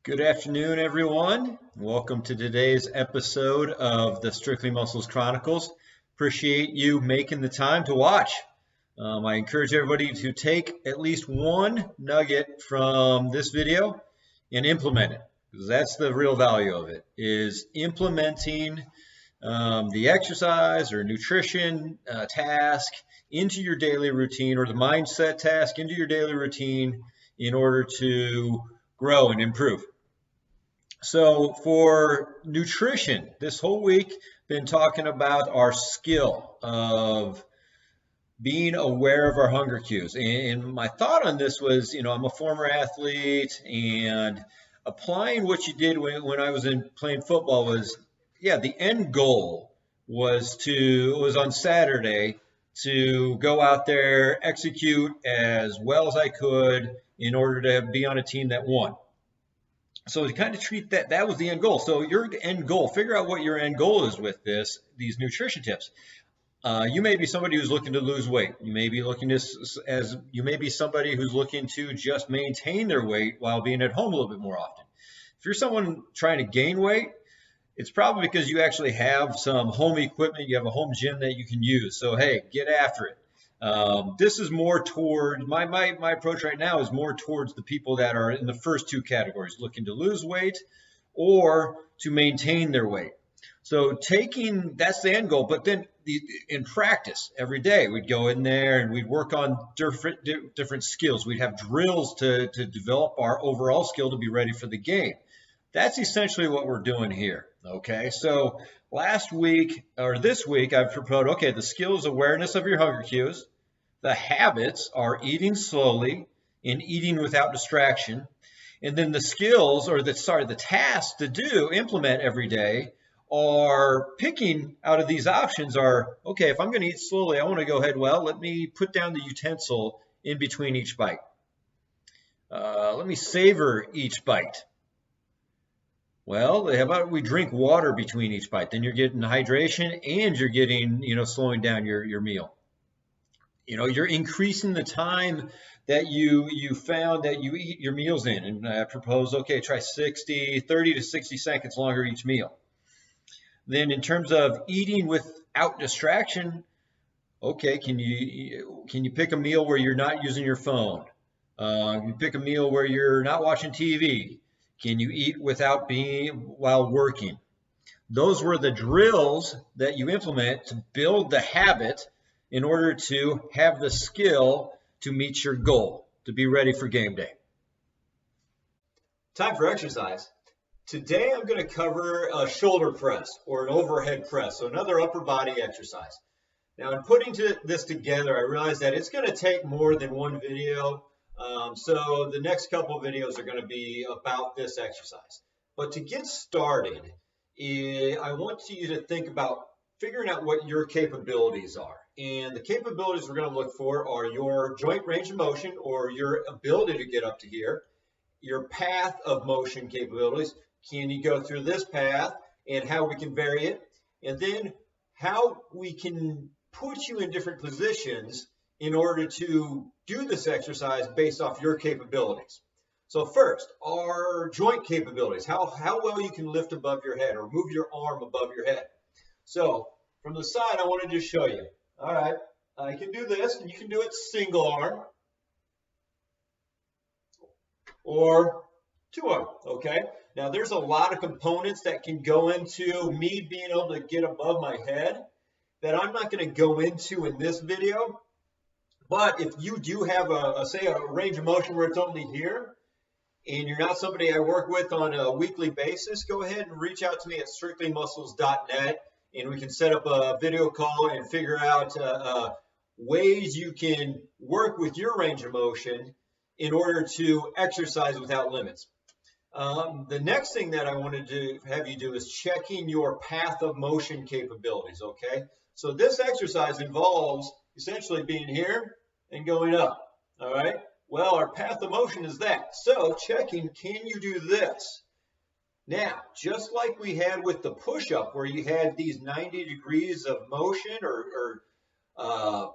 Good afternoon, everyone. Welcome to today's episode of the Strictly Muscles Chronicles. Appreciate you making the time to watch. I encourage everybody to take at least one nugget from this video and implement it, because that's the real value of it, is implementing the exercise or nutrition task into your daily routine, or the mindset task into your daily routine in order to grow and improve. So for nutrition, this whole week, been talking about our skill of being aware of our hunger cues. And my thought on this was, I'm a former athlete, and applying what you did when I was playing football was, the end goal was on Saturday to go out there, execute as well as I could in order to be on a team that won. So to kind of treat that was the end goal. So your end goal, figure out what your end goal is with these nutrition tips. You may be somebody who's looking to lose weight. You may be somebody who's looking to just maintain their weight while being at home a little bit more often. If you're someone trying to gain weight, it's probably because you actually have some home equipment. You have a home gym that you can use. So hey, get after it. This is more toward my approach right now is more towards the people that are in the first two categories, looking to lose weight or to maintain their weight. So that's the end goal. But then in practice every day, we'd go in there and we'd work on different skills. We'd have drills to develop our overall skill to be ready for the game. That's essentially what we're doing here. Okay, so this week, I've proposed, the skill is awareness of your hunger cues. The habits are eating slowly and eating without distraction. And then the skills, the tasks to implement every day are picking out of these options are, if I'm going to eat slowly, I want to go ahead, let me put down the utensil in between each bite. Let me savor each bite. Well, how about we drink water between each bite? Then you're getting hydration and you're getting, slowing down your meal. You're increasing the time that you found that you eat your meals in. And I propose, try 30 to 60 seconds longer each meal. Then in terms of eating without distraction, can you pick a meal where you're not using your phone? You pick a meal where you're not watching TV. Can you eat while working? Those were the drills that you implement to build the habit in order to have the skill to meet your goal, to be ready for game day. Time for exercise. Today I'm going to cover a shoulder press or an overhead press, so another upper body exercise. Now in putting this together, I realized that it's going to take more than one video. So the next couple of videos are going to be about this exercise. But to get started, I want you to think about figuring out what your capabilities are. And the capabilities we're going to look for are your joint range of motion, or your ability to get up to here, your path of motion capabilities. Can you go through this path, and how we can vary it, and then how we can put you in different positions in order to do this exercise based off your capabilities. So first, our joint capabilities, how well you can lift above your head or move your arm above your head. So from the side, I wanted to show you. All right, I can do this, and you can do it single arm or two arm, okay? Now there's a lot of components that can go into me being able to get above my head that I'm not going to go into in this video. But if you do have a range of motion where it's only here, and you're not somebody I work with on a weekly basis, go ahead and reach out to me at strictlymuscles.net, and we can set up a video call and figure out ways you can work with your range of motion in order to exercise without limits. The next thing that I wanted to have you do is checking your path of motion capabilities, okay? So this exercise involves essentially being here and going up, all right? Well, our path of motion is that. So checking, can you do this? Now, just like we had with the push-up where you had these 90 degrees of motion or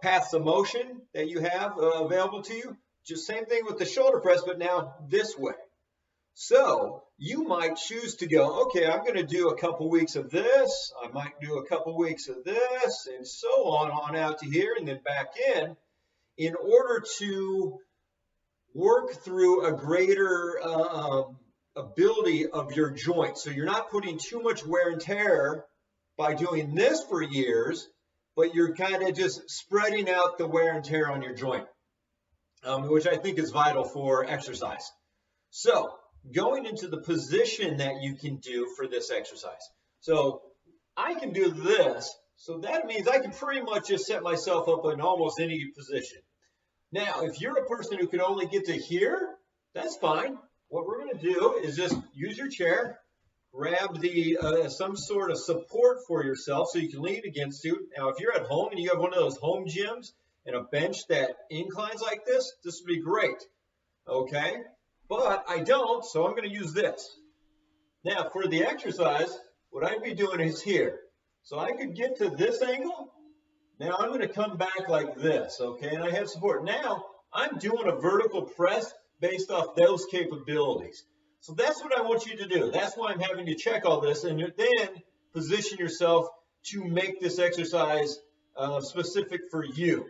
paths of motion that you have available to you, just same thing with the shoulder press, but now this way. So you might choose to go, okay, I'm going to do a couple weeks of this. I might do a couple weeks of this, and so on out to here, and then back in order to work through a greater ability of your joint. So you're not putting too much wear and tear by doing this for years, but you're kind of just spreading out the wear and tear on your joint, which I think is vital for exercise. So going into the position that you can do for this exercise. So I can do this. So that means I can pretty much just set myself up in almost any position. Now, if you're a person who can only get to here, that's fine. What we're going to do is just use your chair, grab some sort of support for yourself so you can lean against it. Now, if you're at home and you have one of those home gyms and a bench that inclines like this would be great, okay? But I don't, so I'm going to use this. Now, for the exercise, what I'd be doing is here. So I could get to this angle. Now I'm going to come back like this, okay? And I have support. Now I'm doing a vertical press based off those capabilities. So that's what I want you to do. That's why I'm having you check all this and then position yourself to make this exercise specific for you.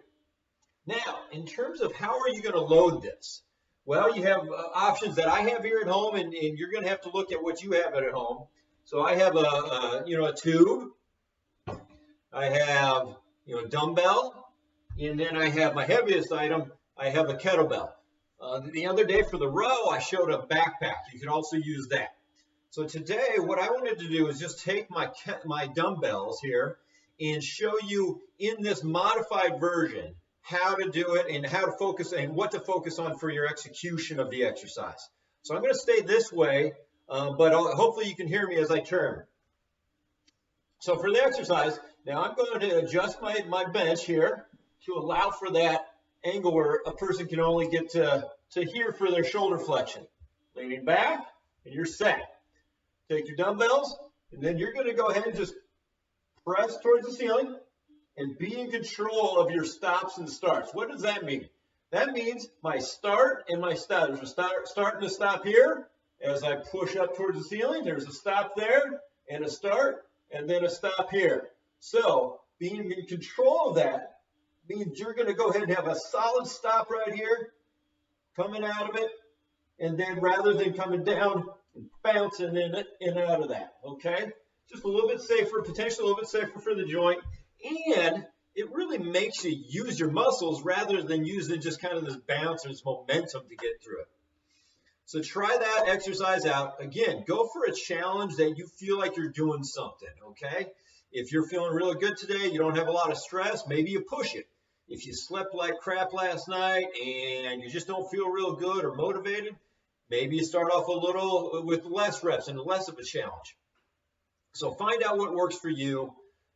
Now, in terms of how are you going to load this? Well, you have options that I have here at home, and you're going to have to look at what you have at home. So I have a tube. I have dumbbell, and then I have my heaviest item. I have a kettlebell. The other day for the row, I showed a backpack. You can also use that. So today, what I wanted to do is just take my dumbbells here and show you in this modified version how to do it and how to focus and what to focus on for your execution of the exercise. So I'm going to stay this way, but hopefully you can hear me as I turn. So for the exercise, now I'm going to adjust my bench here to allow for that angle where a person can only get to here for their shoulder flexion. Leaning back, and you're set. Take your dumbbells, and then you're going to go ahead and just press towards the ceiling and be in control of your stops and starts. What does that mean? That means my start and my stop. There's a start and a stop here. As I push up towards the ceiling, there's a stop there and a start and then a stop here. So being in control of that means you're going to go ahead and have a solid stop right here, coming out of it, and then rather than coming down and bouncing in and out of that, okay? Just a little bit safer, potentially a little bit safer for the joint, and it really makes you use your muscles rather than using just kind of this bounce or this momentum to get through it. So try that exercise out. Again, go for a challenge that you feel like you're doing something, okay? If you're feeling really good today, you don't have a lot of stress, maybe you push it. If you slept like crap last night and you just don't feel real good or motivated, maybe you start off a little with less reps and less of a challenge. So find out what works for you.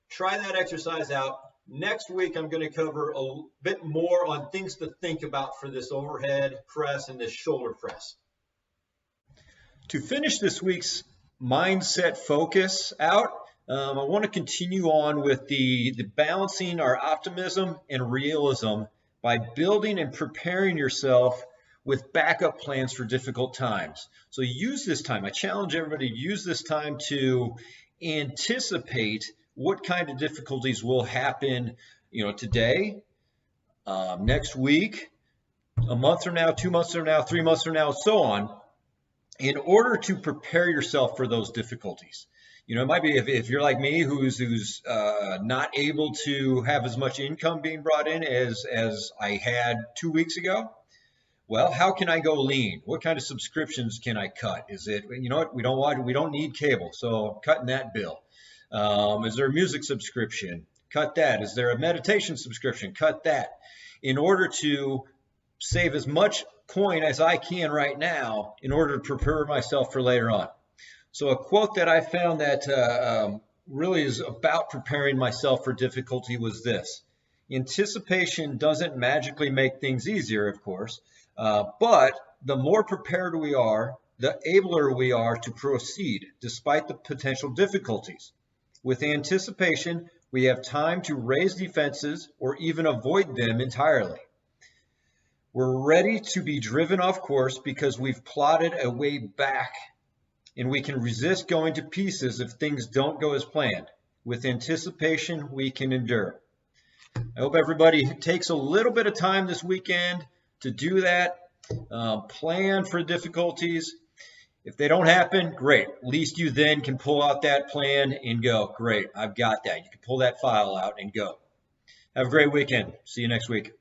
Try that exercise out. Next week, I'm going to cover a bit more on things to think about for this overhead press and this shoulder press. To finish this week's mindset focus out, I want to continue on with the balancing our optimism and realism by building and preparing yourself with backup plans for difficult times. So use this time. I challenge everybody to use this time to anticipate what kind of difficulties will happen, today, next week, a month from now, 2 months from now, 3 months from now, so on, in order to prepare yourself for those difficulties. It might be if you're like me, who's not able to have as much income being brought in as I had 2 weeks ago. Well, how can I go lean? What kind of subscriptions can I cut? Is it, we don't need cable, so cutting that bill. Is there a music subscription? Cut that. Is there a meditation subscription? Cut that. In order to save as much coin as I can right now in order to prepare myself for later on. So a quote that I found that really is about preparing myself for difficulty was this: anticipation doesn't magically make things easier, of course, but the more prepared we are, the abler we are to proceed despite the potential difficulties. With anticipation, we have time to raise defenses or even avoid them entirely. We're ready to be driven off course because we've plotted a way back, and we can resist going to pieces if things don't go as planned. With anticipation, we can endure. I hope everybody takes a little bit of time this weekend to do that. Plan for difficulties. If they don't happen, great. At least you then can pull out that plan and go, great, I've got that. You can pull that file out and go. Have a great weekend. See you next week.